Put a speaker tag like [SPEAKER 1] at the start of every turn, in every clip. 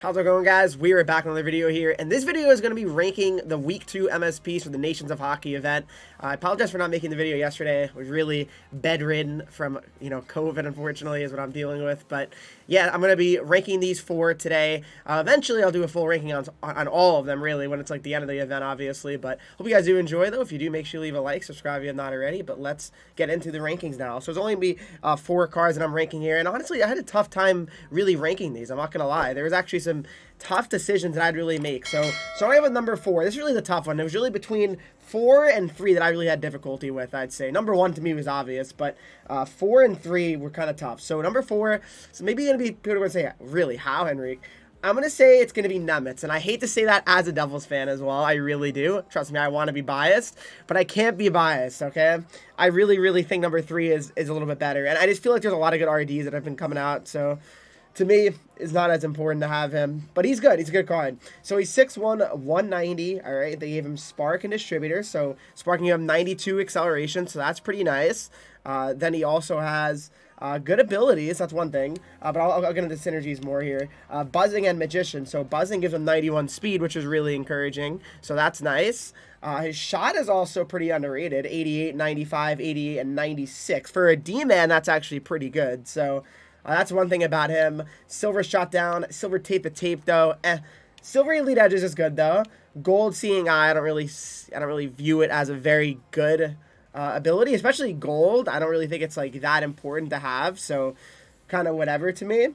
[SPEAKER 1] How's it going, guys? We are back on another video here, and this video is going to be ranking the Week 2 MSPs for the Nations of Hockey event. I apologize for not making the video yesterday. I was really bedridden from, COVID, unfortunately, is what I'm dealing with. But, yeah, I'm going to be ranking these four today. Eventually, I'll do a full ranking on all of them, really, when it's, like, the end of the event, obviously. But hope you guys do enjoy, though. If you do, make sure you leave a like, subscribe if you have not already. But let's get into the rankings now. So, there's only going to be 4 cards that I'm ranking here. And, honestly, I had a tough time really ranking these. I'm not going to lie. There was actually some tough decisions that I'd really make. So I have a number 4. This is really the tough one. It was really between 4 and 3 that I really had difficulty with, I'd say. Number 1 to me was obvious, but 4 and 3 were kind of tough. So number 4, so maybe going to be, people are going to say, really, how, Henreek? I'm going to say it's going to be Nemitz, and I hate to say that as a Devils fan as well. I really do. Trust me, I want to be biased, but I can't be biased, okay? I really, really think number 3 is a little bit better, and I just feel like there's a lot of good RDs that have been coming out, so to me, it's not as important to have him. But he's good. He's a good card. So he's 6'1", 190. All right. They gave him Spark and Distributor. So Sparking him 92 acceleration. So that's pretty nice. Then he also has good abilities. That's one thing. But I'll get into synergies more here. Buzzing and Magician. So Buzzing gives him 91 speed, which is really encouraging. So that's nice. His shot is also pretty underrated. 88, 95, 88, and 96. For a D-man, that's actually pretty good. So that's one thing about him. Silver shot down. Silver tape to tape though. Silver elite edges is good though. Gold seeing eye. I don't really view it as a very good ability, especially gold. I don't really think it's like that important to have. So kind of whatever to me.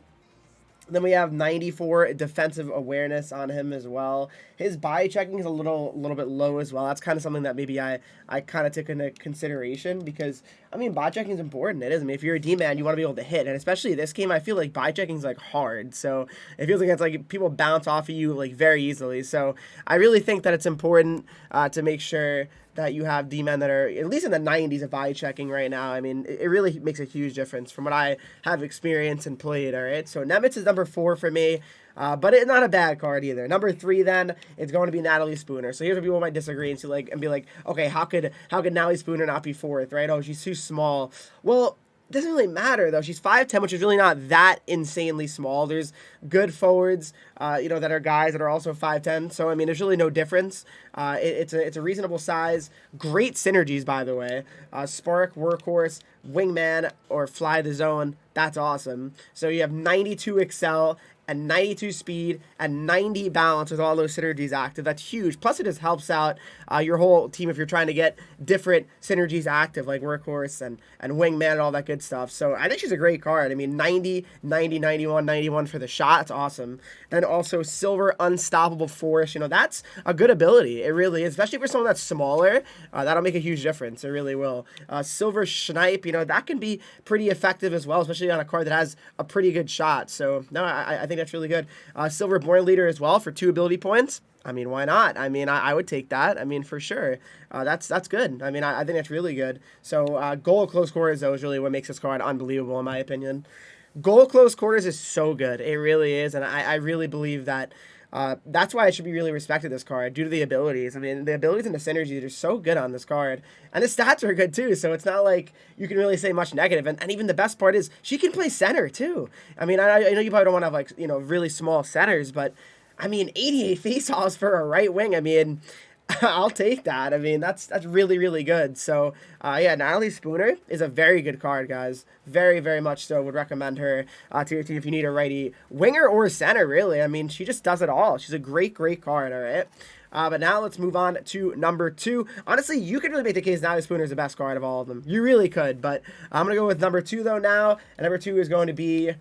[SPEAKER 1] Then we have 94 defensive awareness on him as well. His body checking is a little bit low as well. That's kind of something that maybe I kind of took into consideration because, I mean, body checking is important. It is. I mean, if you're a D-man, you want to be able to hit. And especially this game, I feel like body checking is, like, hard. So it feels like it's like people bounce off of you, like, very easily. So I really think that it's important to make sure that you have D-men that are at least in the 90s of body checking right now. I mean, it really makes a huge difference from what I have experienced and played, all right? So Nemitz is number 4 for me, but it's not a bad card either. Number 3 then, it's going to be Natalie Spooner. So here's where people might disagree and be like, okay, how could Natalie Spooner not be 4th, right? Oh, she's too small. Well, it doesn't really matter, though. She's 5'10", which is really not that insanely small. There's good forwards, that are guys that are also 5'10". So, I mean, there's really no difference. It's a reasonable size. Great synergies, by the way. Spark, Workhorse, Wingman, or Fly the Zone. That's awesome. So you have 92 Excel and 92 speed and 90 balance with all those synergies active. That's huge. Plus, it just helps out your whole team if you're trying to get different synergies active, like Workhorse and Wingman and all that good stuff. So I think she's a great card. I mean, 90, 90, 91, 91 for the shot. That's awesome. Then also Silver Unstoppable Force. That's a good ability. It really is, especially for someone that's smaller. That'll make a huge difference. It really will. Silver Snipe, that can be pretty effective as well, especially on a card that has a pretty good shot. So, no, I think that's really good. Silver Born Leader as well for 2 ability points. I mean, why not? I mean, I would take that. I mean, for sure. That's good. I mean, I think that's really good. So, goal close quarters, though, is really what makes this card unbelievable, in my opinion. Goal close quarters is so good. It really is, and I really believe that that's why I should be really respected this card, due to the abilities. I mean, the abilities and the synergies are so good on this card. And the stats are good, too, so it's not like you can really say much negative. And even the best part is she can play center, too. I mean, I know you probably don't want to have, like, really small centers, but, I mean, 88 faceoffs for a right wing, I mean, I'll take that. I mean, that's really, really good. So, yeah, Natalie Spooner is a very good card, guys. Very, very much so. Would recommend her to your team if you need a righty winger or center, really. I mean, she just does it all. She's a great, great card, all right? But now let's move on to number 2. Honestly, you could really make the case Natalie Spooner is the best card of all of them. You really could, but I'm going to go with number 2, though, now. And number 2 is going to be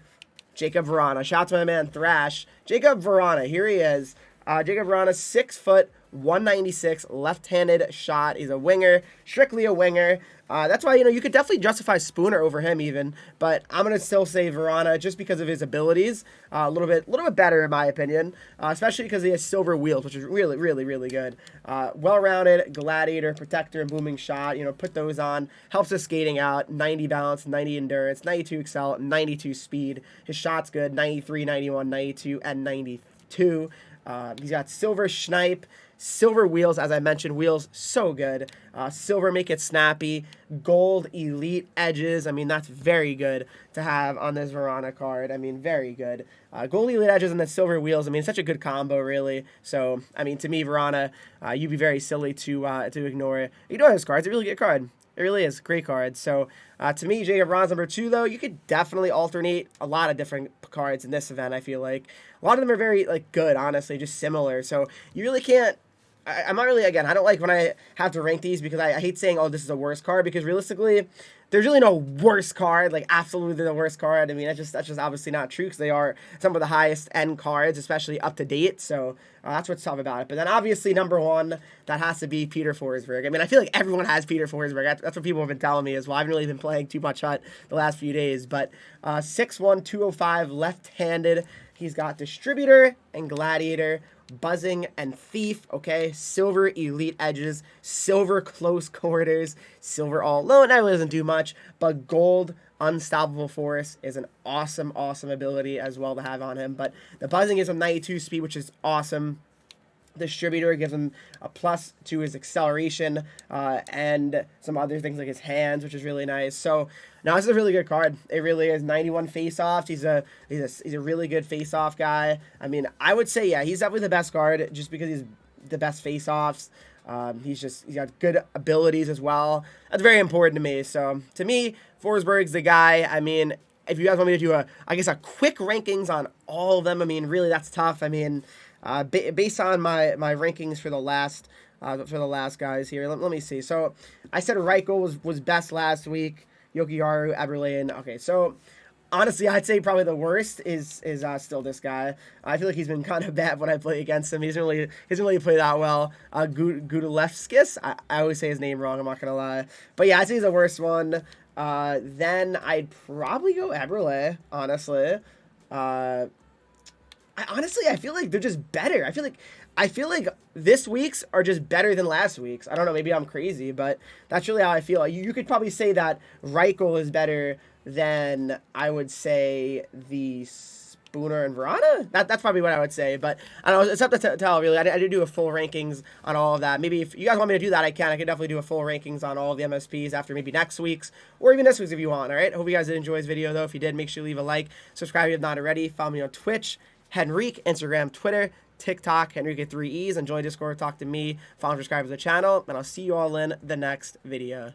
[SPEAKER 1] Jakub Vrána. Shout out to my man, Thrash. Jakub Vrána, here he is. Jakub Vrána, 6 foot, 196, left-handed shot. He's a winger, strictly a winger. That's why, you could definitely justify Spooner over him even, but I'm going to still say Vrána just because of his abilities. A little bit better in my opinion, especially because he has silver wheels, which is really, really, really good. Well-rounded, gladiator, protector, and booming shot. Put those on. Helps his skating out. 90 balance, 90 endurance, 92 excel, 92 speed. His shot's good. 93, 91, 92, and 93. 2. He's got silver Schneip, silver wheels, as I mentioned. Wheels, so good. Silver make it snappy. Gold elite edges. I mean, that's very good to have on this Vrána card. I mean, very good. Gold elite edges and then silver wheels. I mean, such a good combo, really. So, I mean, to me, Vrána, you'd be very silly to ignore it. Ignore this card. It's a really good card. It really is. Great card. So, to me, Jakub Vrána's number 2, though. You could definitely alternate a lot of different cards in this event, I feel like. A lot of them are very, like, good, honestly, just similar. So, you really can't... I'm not really, again, I don't like when I have to rank these because I hate saying, oh, this is a worst card, because realistically, there's really no worst card, like absolutely the worst card. I mean, that's just obviously not true, because they are some of the highest end cards, especially up to date, so that's what's tough about it. But then obviously number 1, that has to be Peter Forsberg. I mean, I feel like everyone has Peter Forsberg. That's what people have been telling me as well. I haven't really been playing too much Hut the last few days, but 6'1", 205, left-handed. He's got Distributor and Gladiator, Buzzing and Thief, okay? Silver elite edges, silver close quarters, silver all alone. That really doesn't do much, but gold unstoppable force is an awesome, awesome ability as well to have on him. But the Buzzing gives him 92 speed, which is awesome. Distributor gives him a plus to his acceleration and some other things like his hands, which is really nice. So now this is a really good card. It really is. 91 face-offs. He's a really good face-off guy. I mean, I would say, yeah, he's definitely the best card just because he's the best face-offs. He's got good abilities as well. That's very important to me. So to me, Forsberg's the guy. I mean, if you guys want me to do a quick rankings on all of them, I mean, really that's tough. I mean, based on my rankings for the last guys here, let me see. So I said Reichel was best last week. Jokiharju, Eberle. Okay, so honestly, I'd say probably the worst is still this guy. I feel like he's been kind of bad when I play against him. He hasn't really played that well. Gudalevskis. I always say his name wrong. I'm not gonna lie, but yeah, I'd say he's the worst one. Then I'd probably go Eberle. Honestly. I feel like they're just better. I feel like this week's are just better than last week's. I don't know, maybe I'm crazy, but that's really how I feel. You could probably say that Reichel is better than, I would say, the Spooner and Vrána. That's probably what I would say, but I don't know, it's up to tell, really. I did do a full rankings on all of that. Maybe if you guys want me to do that, I can definitely do a full rankings on all of the MSPs after maybe next week's, or even this week's if you want, all right? Hope you guys did enjoy this video, though. If you did, make sure you leave a like, subscribe if you have not already, follow me on Twitch, Henreek, Instagram, Twitter, TikTok, Henreek at 3 E's, and join Discord, talk to me, follow and subscribe to the channel, and I'll see you all in the next video.